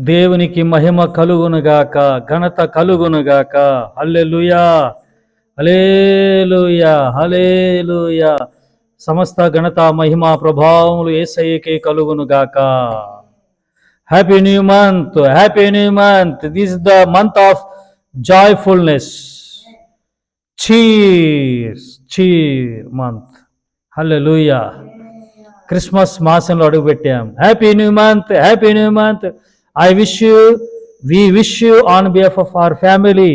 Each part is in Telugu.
దేవునికి మహిమ కలుగునుగాక, ఘనత కలుగునుగాక. హల్లెలూయా, హల్లెలూయా, హల్లెలూయా. సమస్త ఘనత మహిమ ప్రభావములు యేసయ్యకే కలుగునుగాక. Happy new month, happy new month. This is the month of joyfulness. Cheer month. Hallelujah. Christmas మాసంలో అడుగుపెట్టాం. Happy new month, happy new month. We wish you on behalf of our family,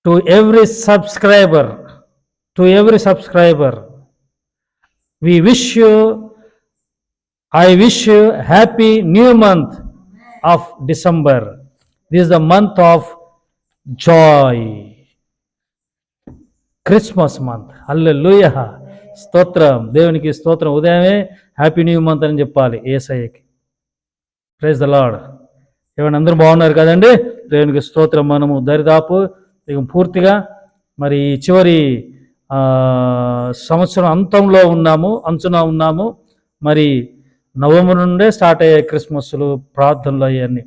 to every subscriber, I wish you happy new month of December. This is the month of joy. Christmas month. Hallelujah. స్తోత్రం, దేవునికి స్తోత్రం. ఉదయమే హ్యాపీ న్యూ మంత్ అని చెప్పాలి యేసయ్యకి. Praise the lord. ఏమైనా అందరూ బాగున్నారు కదండి? దేవునికి స్తోత్రం. మనము దరిదాపు ఇక పూర్తిగా మరి చివరి సంవత్సరం అంచున ఉన్నాము. మరి నవంబర్ నుండే స్టార్ట్ అయ్యాయి క్రిస్మస్లు, ప్రార్థనలు అవన్నీ.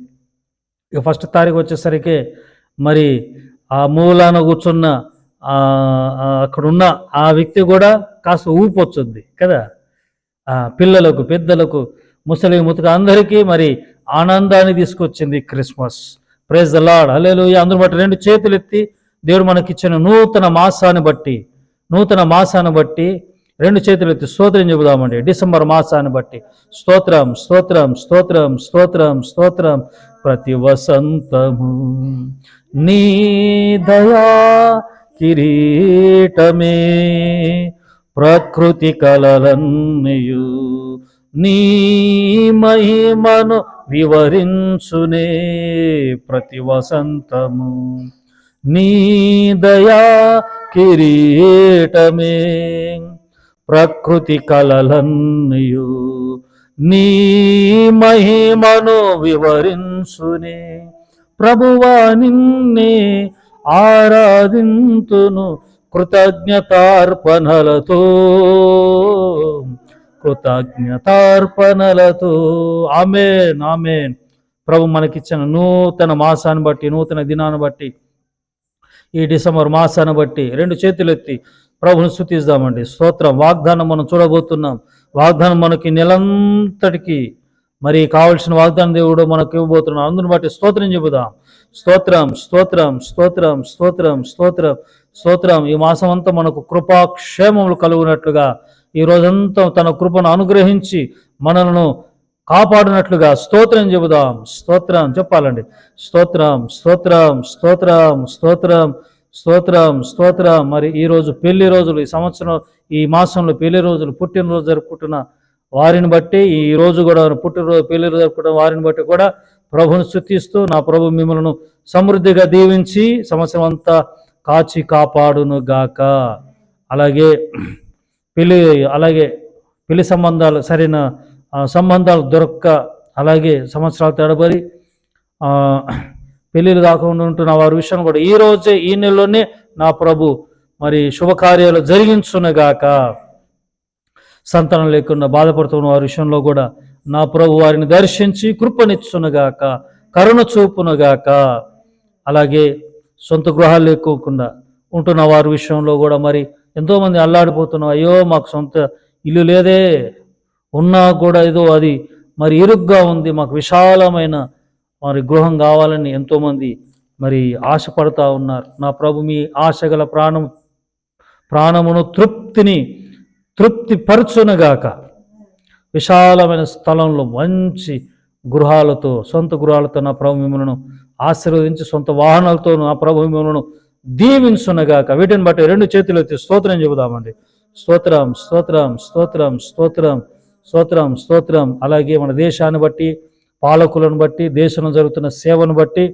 ఇక 1వ తారీఖు వచ్చేసరికి మరి ఆ మూలాన కూర్చున్న అక్కడున్న ఆ వ్యక్తి కూడా కాస్త ఊపొచ్చుద్ది కదా. పిల్లలకు, పెద్దలకు, ముసలి ముతక అందరికీ మరి ఆనందాన్ని తీసుకొచ్చింది Christmas. Praise the Lord. Hallelujah. అందరూ బట్టి 2 చేతులు ఎత్తి దేవుడు మనకిచ్చిన నూతన మాసాన్ని బట్టి 2 చేతులు ఎత్తి స్తోత్రం చెబుదామండి. డిసెంబర్ మాసాన్ని బట్టి స్తోత్రం, స్తోత్రం, స్తోత్రం, స్తోత్రం, స్తోత్రం. ప్రతి వసంతము నీ దయా కిరీటమే, ప్రకృతి కలలన్నయు నీ మహిమను వివరించునే. ప్రతి వసంతము నీ దయా కిరీటమే, ప్రకృతి కలలన్నయు నీ మహిమను వివరించునే. ప్రభువా నిన్నే ఆరాధింతును కృతజ్ఞతార్పణలతో. ఆమేన్, ఆమేన్. ప్రభు మనకిచ్చిన నూతన మాసాన్ని బట్టి, నూతన దినాన్ని బట్టి, ఈ డిసెంబర్ మాసాన్ని బట్టి 2 చేతులు ఎత్తి ప్రభుని స్తుతిద్దామండి. స్తోత్రం. వాగ్దానం మనం చూడబోతున్నాం. వాగ్దానం మనకి నెలంతటికి మరి కావలసిన వాగ్దానం దేవుడు మనకు ఇవ్వబోతున్నాం. అందుని బట్టి స్తోత్రం చెబుదాం. స్తోత్రం, స్తోత్రం, స్తోత్రం, స్తోత్రం, స్తోత్రం, స్తోత్రం. ఈ మాసం అంతా మనకు కృపాక్షేమములు కలుగునట్లుగా, ఈ రోజంతా తన కృపను అనుగ్రహించి మనలను కాపాడినట్లుగా స్తోత్రం చెబుదాం. స్తోత్రం చెప్పాలండి. స్తోత్రం, స్తోత్రం, స్తోత్రం, స్తోత్రం, స్తోత్రం, స్తోత్రం. మరి ఈరోజు పెళ్లి రోజులు, ఈ సంవత్సరం ఈ మాసంలో పెళ్లి రోజులు, పుట్టినరోజు జరుపుకుంటున్న వారిని బట్టి, ఈ రోజు కూడా పుట్టినరోజు పెళ్లిరోజు జరుపుకుంటున్న వారిని బట్టి కూడా ప్రభుని స్తుతిస్తూ, నా ప్రభు మిమ్మల్ని సమృద్ధిగా దీవించి సంవత్సరం అంతా కాచి కాపాడును గాక. అలాగే పెళ్లి సంబంధాలు, సరైన సంబంధాలు దొరక్క, అలాగే సంవత్సరాలు తడబడి పెళ్ళిళ్ళు కాకుండా ఉంటున్న వారి విషయం కూడా ఈ రోజే, ఈ నెలలోనే నా ప్రభు మరి శుభకార్యాలు జరిగించునుగాక. సంతానం లేకుండా బాధపడుతున్న వారి విషయంలో కూడా నా ప్రభు వారిని దర్శించి కృపనిచ్చునుగాక, కరుణ చూపునుగాక. అలాగే సొంత గృహాలు లేకోకుండా ఉంటున్న వారి విషయంలో కూడా మరి ఎంతోమంది అల్లాడిపోతున్నాం. అయ్యో మాకు సొంత ఇల్లు లేదే, ఉన్నా కూడా ఏదో అది మరి ఇరుగ్గా ఉంది, మాకు విశాలమైన మరి గృహం కావాలని ఎంతోమంది మరి ఆశపడతా ఉన్నారు. నా ప్రభు మీ ఆశగల ప్రాణమును తృప్తిపరచునుగాక. విశాలమైన స్థలంలో మంచి గృహాలతో, సొంత గృహాలతో నా ప్రభు మిమ్మల్ని ఆశీర్వదించి సొంత వాహనాలతో నా ప్రభు మిమ్మల్ని దీవించునుగాక. వీటిని బట్టి 2 చేతులు ఎత్తి స్తోత్రం చెబుదామండి. స్తోత్రం, స్తోత్రం, స్తోత్రం, స్తోత్రం, స్తోత్రం, స్తోత్రం. అలాగే మన దేశాన్ని బట్టి, పాలకులను బట్టి, దేశంలో జరుగుతున్న సేవను బట్టి,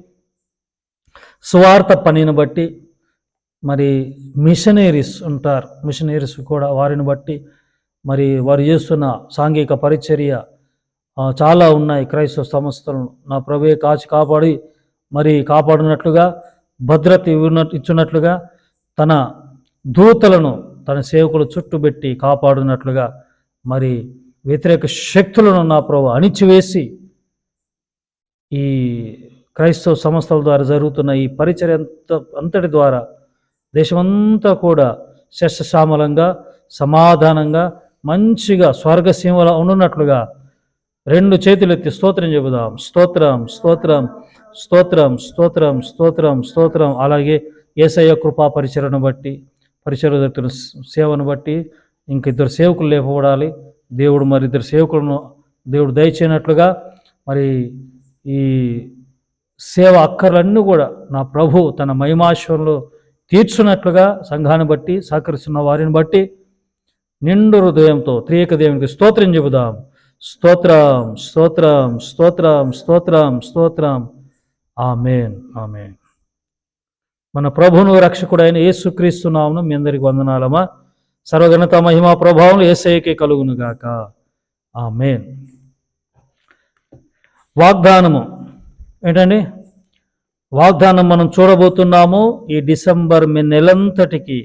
సువార్త పనిని బట్టి, మరి మిషనరీస్ ఉంటారు, మిషనరీస్ కూడా వారిని బట్టి, మరి వారు చేస్తున్న సాంఘిక పరిచర్య చాలా ఉన్నాయి. క్రైస్తవ సంస్థలను నా ప్రభువే కాచి కాపాడి మరి కాపాడినట్లుగా, భద్రత ఇచ్చినట్లుగా, తన దూతలను తన సేవకుల చుట్టుబెట్టి కాపాడినట్లుగా, మరి వ్యతిరేక శక్తులను నా ప్రభు అణిచివేసి ఈ క్రైస్తవ సంస్థల ద్వారా జరుగుతున్న ఈ పరిచర్య అంతటి ద్వారా దేశమంతా కూడా శస్యశ్యామలంగా సమాధానంగా మంచిగా స్వర్గసీమలో ఉండున్నట్లుగా రెండు చేతులెత్తి స్తోత్రం చెబుదాం. స్తోత్రం స్తోత్రం స్తోత్రం స్తోత్రం స్తోత్రం స్తోత్రం. అలాగే యేసయ్య కృపా పరిచర్యను బట్టి, పరిచర్య సేవను బట్టి ఇంక ఇద్దరు సేవకులు లేపబడాలి. దేవుడు మరి ఇద్దరు సేవకులను దేవుడు దయచేయనట్లుగా మరి ఈ సేవ అక్కర్లన్నీ కూడా నా ప్రభు తన మహిమాశ్వరంలో తీర్చున్నట్లుగా సంఘాన్ని బట్టి సహకరిస్తున్న వారిని బట్టి నిండు హృదయంతో త్రియేక దేవునికి స్తోత్రం చెబుదాం. స్తోత్రం స్తోత్రం స్తోత్రం స్తోత్రం స్తోత్రం. ఆమేన్ ఆమేన్. మన ప్రభువును రక్షకుడైన యేసుక్రీస్తు నామమున మీ అందరికి వందనాలమ్మా. సర్వఘనత మహిమా ప్రభావం యేసయ్యకే కలుగునుగాక. ఆమేన్. వాగ్దానము ఏంటండి? వాగ్దానం మనం చూడబోతున్నాము. ఈ డిసెంబర్ నెలంతటికి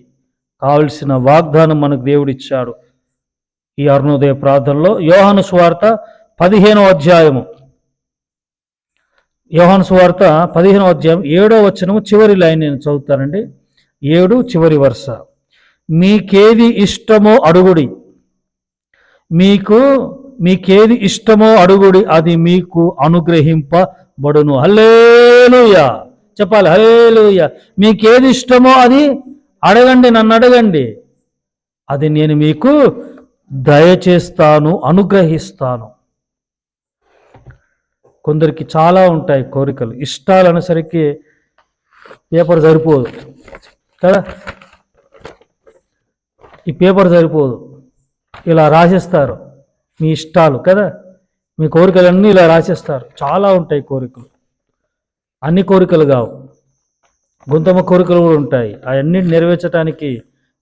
కావలసిన వాగ్దానం మనకు దేవుడిచ్చాడు. ఈ అరుణోదయ ప్రార్థనలో యోహాను సువార్త 15వ అధ్యాయము, యోహాను సువార్త 15వ అధ్యాయం 7వ వచనము చివరి లైన్ నేను చదువుతానండి. 7 చివరి వరుస. మీకేది ఇష్టమో అడుగుడి, మీకేది ఇష్టమో అడుగుడి, అది మీకు అనుగ్రహింపబడును. హల్లెలూయా చెప్పాలి. హల్లెలూయా. మీకేది ఇష్టమో అది అడగండి, నన్ను అడగండి, అది నేను మీకు దయచేస్తాను, అనుగ్రహిస్తాను. కొందరికి చాలా ఉంటాయి కోరికలు, ఇష్టాలు అనేసరికి పేపర్ సరిపోదు కదా, ఈ పేపర్ సరిపోదు, ఇలా రాసేస్తారు మీ ఇష్టాలు కదా, మీ కోరికలన్నీ ఇలా రాసేస్తారు. చాలా ఉంటాయి కోరికలు, అన్ని కోరికలు కావు, గుంతమ కోరికలు కూడా ఉంటాయి. అవన్నీ నెరవేర్చడానికి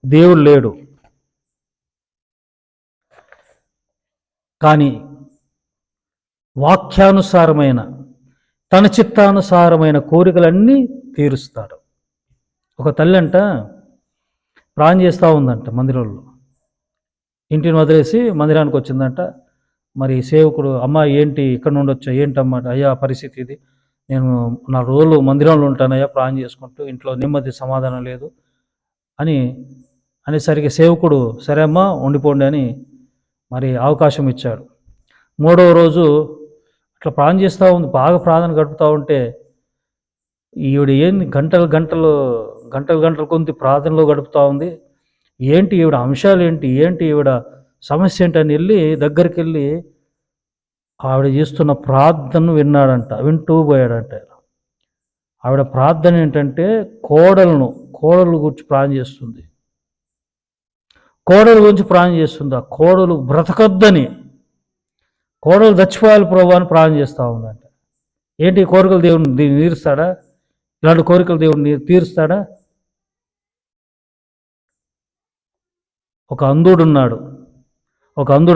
దేవుడు లేడు. కానీ వాక్యానుసారమైన తన చిత్తానుసారమైన కోరికలన్నీ తీరుస్తాడు. ఒక తల్లి అంట ప్రాణం చేస్తూ ఉందంట మందిరంలో. ఇంటిని వదిలేసి మందిరానికి వచ్చిందంట. మరి సేవకుడు, అమ్మ ఏంటి ఇక్కడ నుండి వచ్చా, ఏంటమ్మా, అయ్యా పరిస్థితి ఇది, నేను 4 రోజులు మందిరంలో ఉంటానయ్యా ప్రాణం చేసుకుంటూ, ఇంట్లో నెమ్మది సమాధానం లేదు అనేసరికి సేవకుడు సరే అమ్మా ఉండిపోండి అని మరి అవకాశం ఇచ్చాడు. 3వ రోజు అట్లా ప్రార్థన చేస్తూ ఉంది, బాగా ప్రార్థన గడుపుతూ ఉంటే ఈవిడ ఏంది గంటలు కొంత ప్రార్థనలో గడుపుతూ ఉంది, ఏంటి ఈవిడ అంశాలు ఏంటి ఈవిడ సమస్య ఏంటని దగ్గరికి వెళ్ళి ఆవిడ చేస్తున్న ప్రార్థనను వింటూ పోయాడంట. ఆవిడ ప్రార్థన ఏంటంటే కోడలు గురించి ప్రార్థన చేస్తుంది. కోడలు గురించి ప్రార్థన చేస్తుంది. ఆ కోడలు బ్రతకొద్దని, కోడలు చచ్చిపోయాలి ప్రభు అని ప్రార్థన చేస్తూ ఉందంట. ఏంటి కోరికలు దేవుడిని తీరుస్తాడా? ఇలాంటి కోరికలు దేవుడిని తీరుస్తాడా? ఒక అంధుడు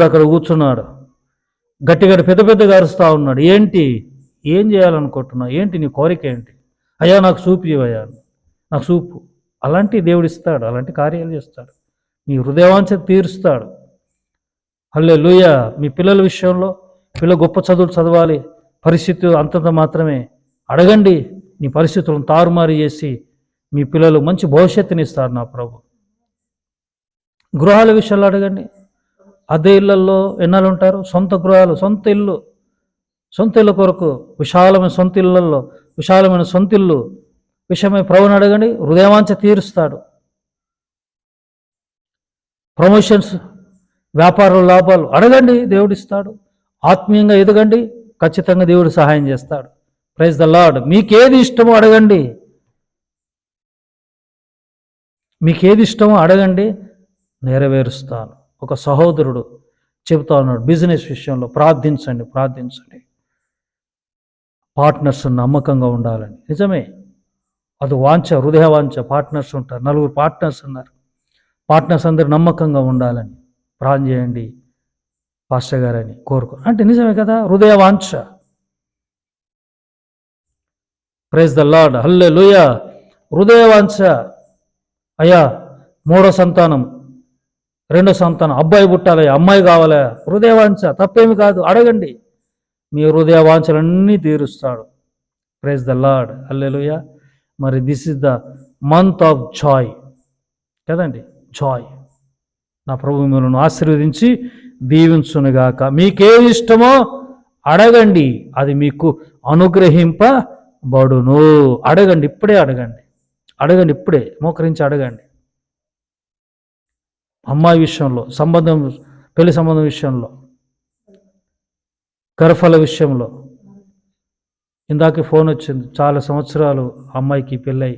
అక్కడ కూర్చున్నాడు, గట్టిగా పెద్దగా అరుస్తూ ఉన్నాడు. ఏం చేయాలనుకుంటున్నావు, ఏంటి నీ కోరిక ఏంటి? అయ్యా నాకు చూపు ఇవ్వయ్యా, నాకు చూపు. అలాంటి దేవుడు ఇస్తాడు, అలాంటి కార్యాలు చేస్తాడు, మీ హృదయవాంఛ తీరుస్తాడు. హల్లెలూయా. మీ పిల్లల విషయంలో, పిల్లలు గొప్ప చదువులు చదవాలి, పరిస్థితి అంతంత మాత్రమే, అడగండి. మీ పరిస్థితులను తారుమారు చేసి మీ పిల్లలు మంచి భవిష్యత్తుని ఇస్తారు నా ప్రభు. గృహాల విషయాల్లో అడగండి. అద్దె ఇళ్లలో ఎన్నాళ్ళు ఉంటారు? సొంత గృహాలు, సొంత ఇల్లు కొరకు విశాలమైన సొంత ఇల్లు విషయమై ప్రభుని అడగండి, హృదయవాంఛ తీరుస్తాడు. ప్రమోషన్స్, వ్యాపార లాభాలు అడగండి, దేవుడు ఇస్తాడు. ఆత్మీయంగా ఎదగండి, ఖచ్చితంగా దేవుడు సహాయం చేస్తాడు. Praise the Lord. మీకేది ఇష్టమో అడగండి, నెరవేరుస్తాను. ఒక సహోదరుడు చెబుతా ఉన్నాడు, బిజినెస్ విషయంలో ప్రార్థించండి. పార్ట్నర్స్ నమ్మకంగా ఉండాలని. నిజమే, అది వాంఛ, హృదయ వాంఛ. పార్ట్నర్స్ ఉంటారు, 4 పార్ట్నర్స్ ఉన్నారు. పార్ట్నర్స్ అందరు నమ్మకంగా ఉండాలని ప్రార్థన చేయండి పాస్టర్ గారని కోరుకో అంటే నిజమే కదా, హృదయ వాంఛ. Praise the Lord. హల్లెలూయా. హృదయ వాంఛ. అయ్యా 3వ సంతానం, 2వ సంతానం, అబ్బాయి పుట్టాలి, అమ్మాయి కావాలి, హృదయ వాంఛ. తప్పేమి కాదు, అడగండి. మీ హృదయ వాంఛలన్నీ తీరుస్తాడు. Praise the Lord. హల్లెలూయా. మరి this is the month of joy కదండి, జాయ్. నా ప్రభు మిమ్మల్ని ఆశీర్వదించి దీవించునుగాక. మీకేది ఇష్టమో అడగండి, అది మీకు అనుగ్రహింపబడును. అడగండి, ఇప్పుడే అడగండి, అడగండి, ఇప్పుడే మోకరించి అడగండి. అమ్మాయి విషయంలో, సంబంధం, పెళ్లి సంబంధం విషయంలో, గర్భఫల విషయంలో. ఇందాకే ఫోన్ వచ్చింది, చాలా సంవత్సరాలు అమ్మాయికి పెళ్ళై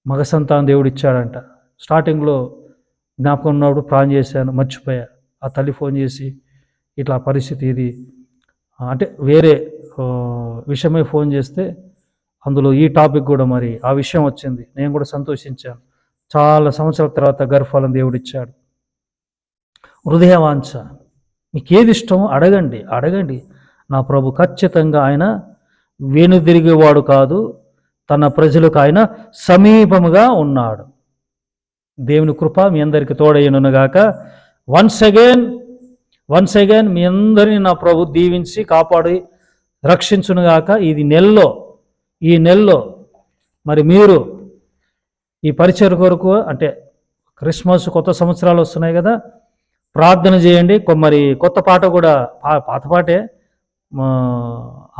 మగ సంతానం దేవుడు ఇచ్చాడంట. స్టార్టింగ్లో జ్ఞాపకం ఉన్నప్పుడు ప్రాణం చేశాను, మర్చిపోయా. ఆ తల్లి ఫోన్ చేసి ఇట్లా పరిస్థితి ఇది అంటే వేరే విషయమై ఫోన్ చేస్తే అందులో ఈ టాపిక్ కూడా మరి ఆ విషయం వచ్చింది. నేను కూడా సంతోషించాను. చాలా సంవత్సరాల తర్వాత గర్భఫలం దేవుడు ఇచ్చాడు. హృదయవాంఛ, మీకు ఏది ఇష్టమో అడగండి, అడగండి. నా ప్రభు ఖచ్చితంగా ఆయన వెనుదిరిగేవాడు కాదు, తన ప్రజలకు ఆయన సమీపముగా ఉన్నాడు. దేవుని కృప మీ అందరికీ తోడయ్యునుగాక. వన్స్ అగైన్ మీ అందరినీ నా ప్రభు దీవించి కాపాడి రక్షించునుగాక. ఈ నెలలో మరి మీరు ఈ పరిచయ కొరకు, అంటే క్రిస్మస్, కొత్త సంవత్సరాలు వస్తున్నాయి కదా, ప్రార్థన చేయండి. మరి కొత్త పాట కూడా, పాత పాటే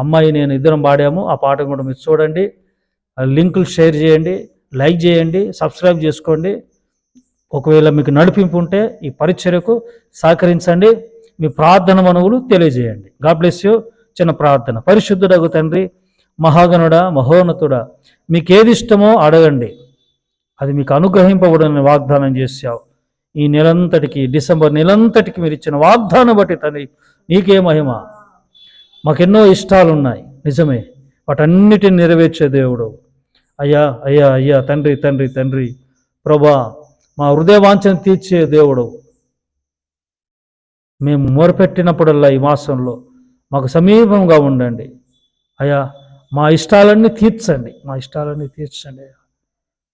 అమ్మాయి నేను ఇద్దరం పాడాము, ఆ పాట కూడా మీరు చూడండి. లింకులు షేర్ చేయండి, లైక్ చేయండి, సబ్స్క్రైబ్ చేసుకోండి. ఒకవేళ మీకు నడిపింపు ఉంటే ఈ పరిచర్యకు సహకరించండి. మీ ప్రార్థన మనవులు తెలియజేయండి. God bless you. చిన్న ప్రార్థన. పరిశుద్ధుడగు తండ్రి, మహాగణుడా, మహోన్నతుడా, మీకు ఏది ఇష్టమో అడగండి, అది మీకు అనుగ్రహింపబడని వాగ్దానం చేశావు. ఈ నెలంతటికి, డిసెంబర్ నెలంతటికి మీరు ఇచ్చిన వాగ్దానం బట్టి తండ్రి నీకే మహిమ. మాకెన్నో ఇష్టాలు ఉన్నాయి, నిజమే, వాటన్నిటిని నెరవేర్చే దేవుడు. అయ్యా అయ్యా అయ్యా తండ్రి తండ్రి తండ్రి ప్రభా, మా హృదయ వాంఛను తీర్చే దేవుడు. మేము మొరపెట్టినప్పుడల్లా ఈ మాసంలో మాకు సమీపంగా ఉండండి అయ్యా. మా ఇష్టాలన్నీ తీర్చండి, మా ఇష్టాలన్నీ తీర్చండి,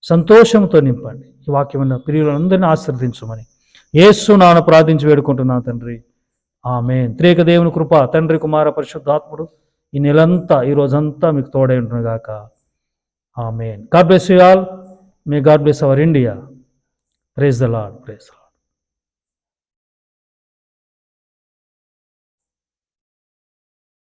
సంతోషంతో నింపండి. ఈ వాక్యమైన ప్రియులందరినీ ఆశీర్వదించమని యేసు నామమున ప్రార్థించి వేడుకుంటున్నాను తండ్రి, ఆమేన్. త్రియేక దేవుని కృప, తండ్రి, కుమార, పరిశుద్ధాత్ముడు ఈ నెలంతా, ఈ రోజంతా మీకు తోడై ఉంటునుగాక. Amen. God bless you all. May God bless our India. Praise the Lord. Praise the lord.